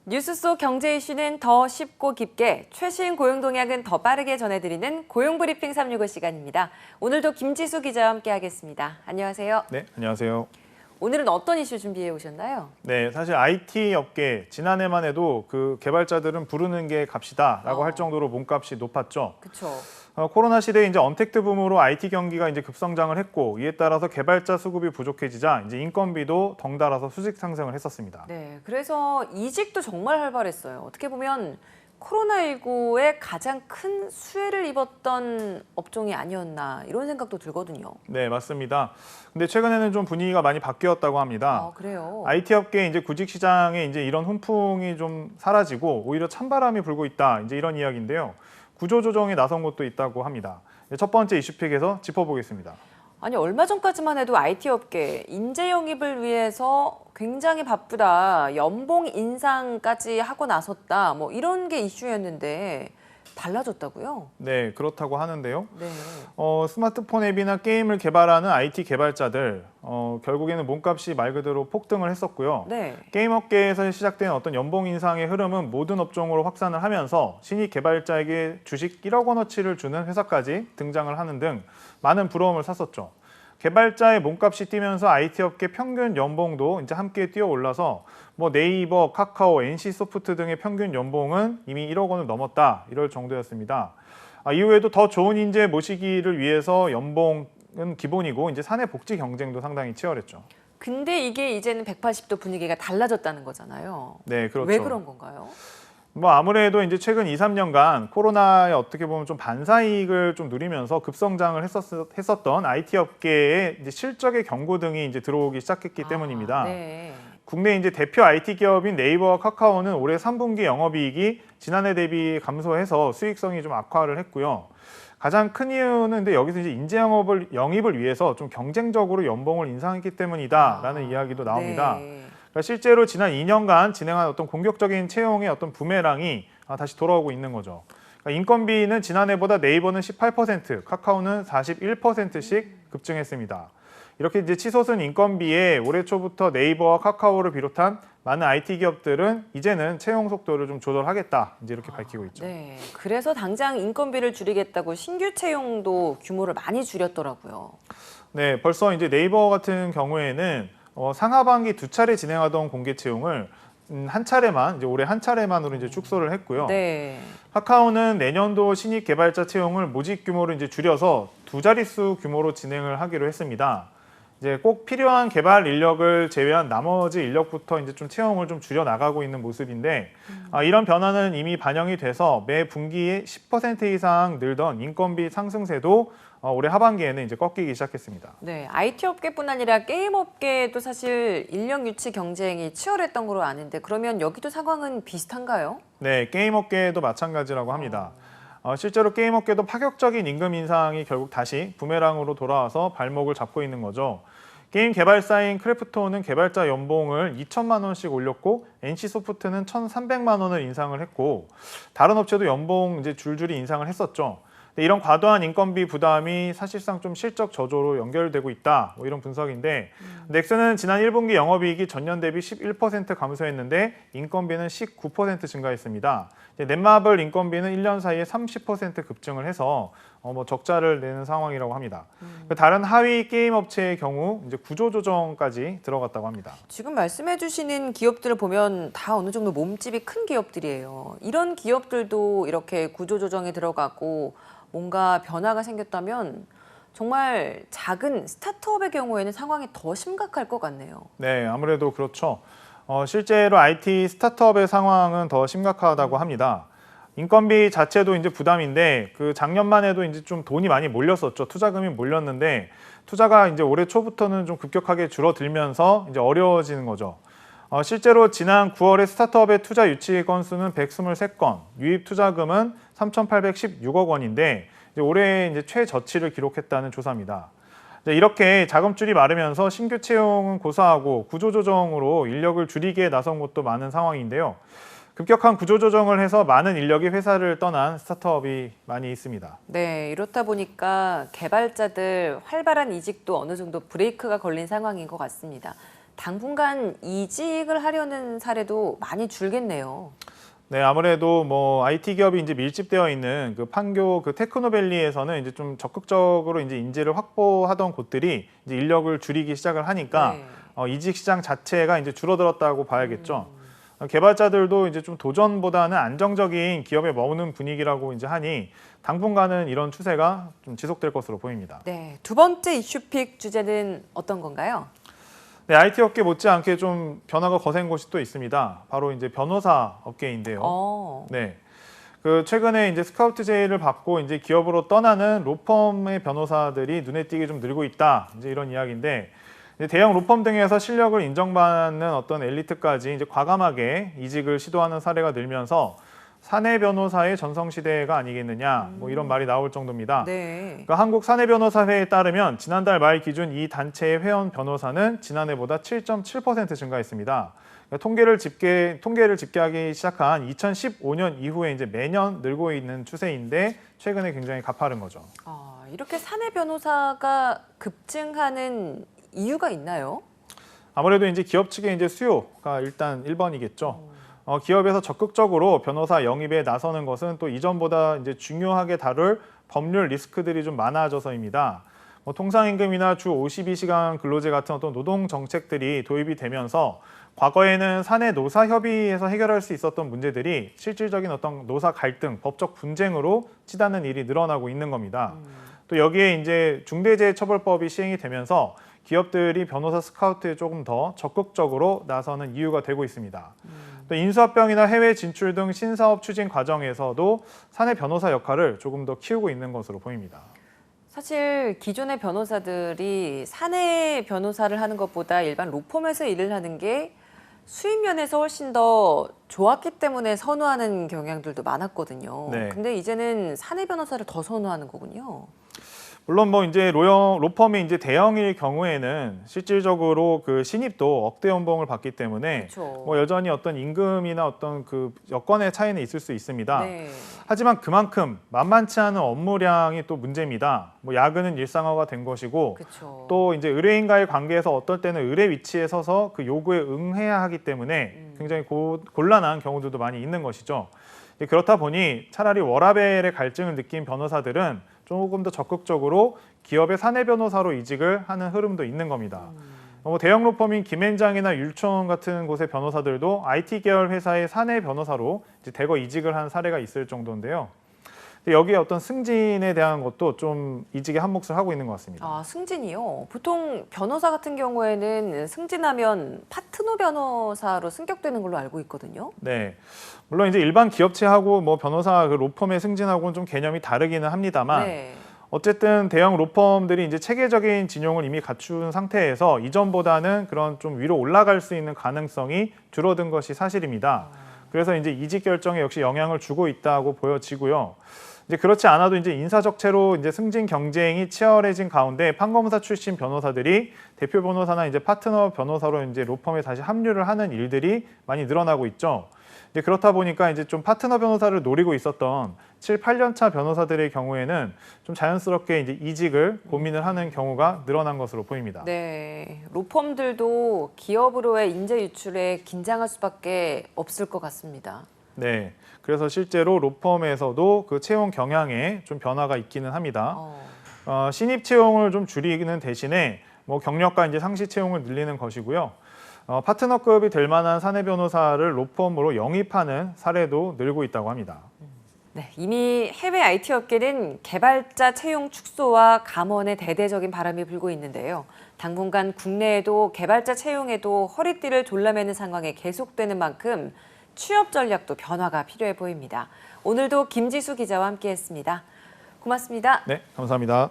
뉴스 속 경제 이슈는 더 쉽고 깊게, 최신 고용 동향은 더 빠르게 전해드리는 고용브리핑 365 시간입니다. 오늘도 김지수 기자와 함께하겠습니다. 안녕하세요. 네, 안녕하세요. 오늘은 어떤 이슈 준비해 오셨나요? 네, 사실 IT 업계 지난해만 해도 그 개발자들은 부르는 게 값이다라고 할 정도로 몸값이 높았죠. 그렇죠. 코로나 시대에 이제 언택트 붐으로 IT 경기가 이제 급성장을 했고, 이에 따라서 개발자 수급이 부족해지자 이제 인건비도 덩달아서 수직 상승을 했었습니다. 네, 그래서 이직도 정말 활발했어요. 어떻게 보면 코로나19에 가장 큰 수혜를 입었던 업종이 아니었나 이런 생각도 들거든요. 네, 맞습니다. 근데 최근에는 좀 분위기가 많이 바뀌었다고 합니다. 그래요? IT 업계 이제 구직 시장에 이제 이런 훈풍이 좀 사라지고 오히려 찬바람이 불고 있다. 이제 이런 이야기인데요. 구조 조정에 나선 곳도 있다고 합니다. 첫 번째 이슈픽에서 짚어보겠습니다. 아니, 얼마 전까지만 해도 IT 업계 인재 영입을 위해서 굉장히 바쁘다, 연봉 인상까지 하고 나섰다, 뭐 이런 게 이슈였는데 달라졌다고요? 네, 그렇다고 하는데요. 네. 스마트폰 앱이나 게임을 개발하는 IT 개발자들, 결국에는 몸값이 말 그대로 폭등을 했었고요. 네. 게임 업계에서 시작된 어떤 연봉 인상의 흐름은 모든 업종으로 확산을 하면서 신입 개발자에게 주식 1억 원어치를 주는 회사까지 등장을 하는 등 많은 부러움을 샀었죠. 개발자의 몸값이 뛰면서 IT 업계 평균 연봉도 이제 함께 뛰어 올라서 뭐 네이버, 카카오, NC소프트 등의 평균 연봉은 이미 1억 원을 넘었다 이럴 정도였습니다. 이후에도 더 좋은 인재 모시기를 위해서 연봉은 기본이고 이제 사내 복지 경쟁도 상당히 치열했죠. 근데 이게 이제는 180도 분위기가 달라졌다는 거잖아요. 네, 그렇죠. 왜 그런 건가요? 뭐 아무래도 이제 최근 2, 3년간 코로나에 어떻게 보면 좀 반사이익을 좀 누리면서 급성장을 했었던 IT 업계에 이제 실적의 경고등이 이제 들어오기 시작했기 때문입니다. 네. 국내 이제 대표 IT 기업인 네이버와 카카오는 올해 3분기 영업이익이 지난해 대비 감소해서 수익성이 좀 악화를 했고요. 가장 큰 이유는 근데 여기서 이제 인재 영입을 위해서 좀 경쟁적으로 연봉을 인상했기 때문이다라는 이야기도 나옵니다. 네. 그러니까 실제로 지난 2년간 진행한 어떤 공격적인 채용의 어떤 부메랑이 다시 돌아오고 있는 거죠. 그러니까 인건비는 지난해보다 네이버는 18%, 카카오는 41%씩 급증했습니다. 이렇게 이제 치솟은 인건비에 올해 초부터 네이버와 카카오를 비롯한 많은 IT 기업들은 이제는 채용 속도를 좀 조절하겠다, 이제 이렇게 밝히고 있죠. 네. 그래서 당장 인건비를 줄이겠다고 신규 채용도 규모를 많이 줄였더라고요. 네, 벌써 이제 네이버 같은 경우에는 상하반기 2차례 진행하던 공개 채용을 한 차례만, 이제 올해 한 차례만으로 이제 축소를 했고요. 네. 카카오는 내년도 신입 개발자 채용을 모집 규모를 이제 줄여서 2자릿수 규모로 진행을 하기로 했습니다. 이제 꼭 필요한 개발 인력을 제외한 나머지 인력부터 이제 좀 채용을 좀 줄여 나가고 있는 모습인데, 이런 변화는 이미 반영이 돼서 매 분기에 10% 이상 늘던 인건비 상승세도 올해 하반기에는 이제 꺾이기 시작했습니다. 네, IT 업계뿐 아니라 게임 업계도 사실 인력 유치 경쟁이 치열했던 걸로 아는데 그러면 여기도 상황은 비슷한가요? 네, 게임 업계도 마찬가지라고 합니다. 실제로 게임 업계도 파격적인 임금 인상이 결국 다시 부메랑으로 돌아와서 발목을 잡고 있는 거죠. 게임 개발사인 크래프톤은 개발자 연봉을 2천만 원씩 올렸고 NC소프트는 1,300만 원을 인상을 했고 다른 업체도 연봉 이제 줄줄이 인상을 했었죠. 이런 과도한 인건비 부담이 사실상 좀 실적 저조로 연결되고 있다, 뭐 이런 분석인데 넥슨은 지난 1분기 영업이익이 전년 대비 11% 감소했는데 인건비는 19% 증가했습니다. 넷마블 인건비는 1년 사이에 30% 급증을 해서 뭐 적자를 내는 상황이라고 합니다. 다른 하위 게임 업체의 경우 이제 구조조정까지 들어갔다고 합니다. 지금 말씀해주시는 기업들을 보면 다 어느 정도 몸집이 큰 기업들이에요. 이런 기업들도 이렇게 구조조정에 들어가고 뭔가 변화가 생겼다면 정말 작은 스타트업의 경우에는 상황이 더 심각할 것 같네요. 네, 아무래도 그렇죠. 실제로 IT 스타트업의 상황은 더 심각하다고 합니다. 인건비 자체도 이제 부담인데 그 작년만 해도 이제 좀 돈이 많이 몰렸었죠. 투자금이 몰렸는데 투자가 이제 올해 초부터는 좀 급격하게 줄어들면서 이제 어려워지는 거죠. 실제로 지난 9월에 스타트업의 투자 유치 건수는 123건, 유입 투자금은 3,816억 원인데 이제 올해 이제 최저치를 기록했다는 조사입니다. 이렇게 자금줄이 마르면서 신규 채용은 고사하고 구조조정으로 인력을 줄이기에 나선 곳도 많은 상황인데요. 급격한 구조조정을 해서 많은 인력이 회사를 떠난 스타트업이 많이 있습니다. 네, 이렇다 보니까 개발자들 활발한 이직도 어느 정도 브레이크가 걸린 상황인 것 같습니다. 당분간 이직을 하려는 사례도 많이 줄겠네요. 네, 아무래도 뭐 IT 기업이 이제 밀집되어 있는 그 판교 그 테크노밸리에서는 이제 좀 적극적으로 이제 인재를 확보하던 곳들이 이제 인력을 줄이기 시작을 하니까 네. 이직 시장 자체가 이제 줄어들었다고 봐야겠죠. 개발자들도 이제 좀 도전보다는 안정적인 기업에 머무는 분위기라고 이제 하니 당분간은 이런 추세가 좀 지속될 것으로 보입니다. 네, 두 번째 이슈픽 주제는 어떤 건가요? 네, IT 업계 못지않게 좀 변화가 거센 곳이 또 있습니다. 바로 이제 변호사 업계인데요. 네. 그 최근에 이제 스카우트 제의를 받고 이제 기업으로 떠나는 로펌의 변호사들이 눈에 띄게 좀 늘고 있다. 이제 이런 이야기인데 이제 대형 로펌 등에서 실력을 인정받는 어떤 엘리트까지 이제 과감하게 이직을 시도하는 사례가 늘면서 사내 변호사의 전성시대가 아니겠느냐 뭐 이런 말이 나올 정도입니다. 네. 그러니까 한국사내변호사회에 따르면 지난달 말 기준 이 단체의 회원 변호사는 지난해보다 7.7% 증가했습니다. 그러니까 통계를 집계하기 시작한 2015년 이후에 이제 매년 늘고 있는 추세인데 최근에 굉장히 가파른 거죠. 이렇게 사내 변호사가 급증하는 이유가 있나요? 아무래도 이제 기업 측의 이제 수요가 일단 1번이겠죠. 기업에서 적극적으로 변호사 영입에 나서는 것은 또 이전보다 이제 중요하게 다룰 법률 리스크들이 좀 많아져서입니다. 통상임금이나 주 52시간 근로제 같은 어떤 노동 정책들이 도입이 되면서 과거에는 사내 노사 협의에서 해결할 수 있었던 문제들이 실질적인 어떤 노사 갈등, 법적 분쟁으로 치닫는 일이 늘어나고 있는 겁니다. 또 여기에 이제 중대재해처벌법이 시행이 되면서 기업들이 변호사 스카우트에 조금 더 적극적으로 나서는 이유가 되고 있습니다. 또 인수합병이나 해외 진출 등 신사업 추진 과정에서도 사내 변호사 역할을 조금 더 키우고 있는 것으로 보입니다. 사실 기존의 변호사들이 사내 변호사를 하는 것보다 일반 로펌에서 일을 하는 게 수입 면에서 훨씬 더 좋았기 때문에 선호하는 경향들도 많았거든요. 네. 근데 이제는 사내 변호사를 더 선호하는 거군요. 물론 뭐 이제 로펌이 이제 대형일 경우에는 실질적으로 그 신입도 억대 연봉을 받기 때문에 그렇죠. 뭐 여전히 어떤 임금이나 어떤 그 여건의 차이는 있을 수 있습니다. 네. 하지만 그만큼 만만치 않은 업무량이 또 문제입니다. 뭐 야근은 일상화가 된 것이고 그렇죠. 또 이제 의뢰인과의 관계에서 어떨 때는 의뢰 위치에 서서 그 요구에 응해야 하기 때문에 굉장히 곤란한 경우들도 많이 있는 것이죠. 그렇다 보니 차라리 워라밸의 갈증을 느낀 변호사들은 조금 더 적극적으로 기업의 사내 변호사로 이직을 하는 흐름도 있는 겁니다. 대형 로펌인 김앤장이나 율촌 같은 곳의 변호사들도 IT 계열 회사의 사내 변호사로 이제 대거 이직을 한 사례가 있을 정도인데요. 여기에 어떤 승진에 대한 것도 좀 이직에 한몫을 하고 있는 것 같습니다. 승진이요? 보통 변호사 같은 경우에는 승진하면 파트너 변호사로 승격되는 걸로 알고 있거든요. 네, 물론 이제 일반 기업체하고 뭐 변호사 그 로펌의 승진하고는 좀 개념이 다르기는 합니다만 네. 어쨌든 대형 로펌들이 이제 체계적인 진용을 이미 갖춘 상태에서 이전보다는 그런 좀 위로 올라갈 수 있는 가능성이 줄어든 것이 사실입니다. 그래서 이제 이직 결정에 역시 영향을 주고 있다고 보여지고요. 이제 그렇지 않아도 이제 인사적체로 이제 승진 경쟁이 치열해진 가운데 판검사 출신 변호사들이 대표 변호사나 이제 파트너 변호사로 이제 로펌에 다시 합류를 하는 일들이 많이 늘어나고 있죠. 이제 그렇다 보니까 이제 좀 파트너 변호사를 노리고 있었던 7, 8년 차 변호사들의 경우에는 좀 자연스럽게 이제 이직을 고민을 하는 경우가 늘어난 것으로 보입니다. 네, 로펌들도 기업으로의 인재 유출에 긴장할 수밖에 없을 것 같습니다. 네, 그래서 실제로 로펌에서도 그 채용 경향에 좀 변화가 있기는 합니다. 신입 채용을 좀 줄이는 대신에 뭐 경력과 이제 상시 채용을 늘리는 것이고요. 파트너급이 될 만한 사내 변호사를 로펌으로 영입하는 사례도 늘고 있다고 합니다. 네, 이미 해외 IT 업계는 개발자 채용 축소와 감원의 대대적인 바람이 불고 있는데요. 당분간 국내에도 개발자 채용에도 허리띠를 졸라매는 상황이 계속되는 만큼 취업 전략도 변화가 필요해 보입니다. 오늘도 김지수 기자와 함께했습니다. 고맙습니다. 네, 감사합니다.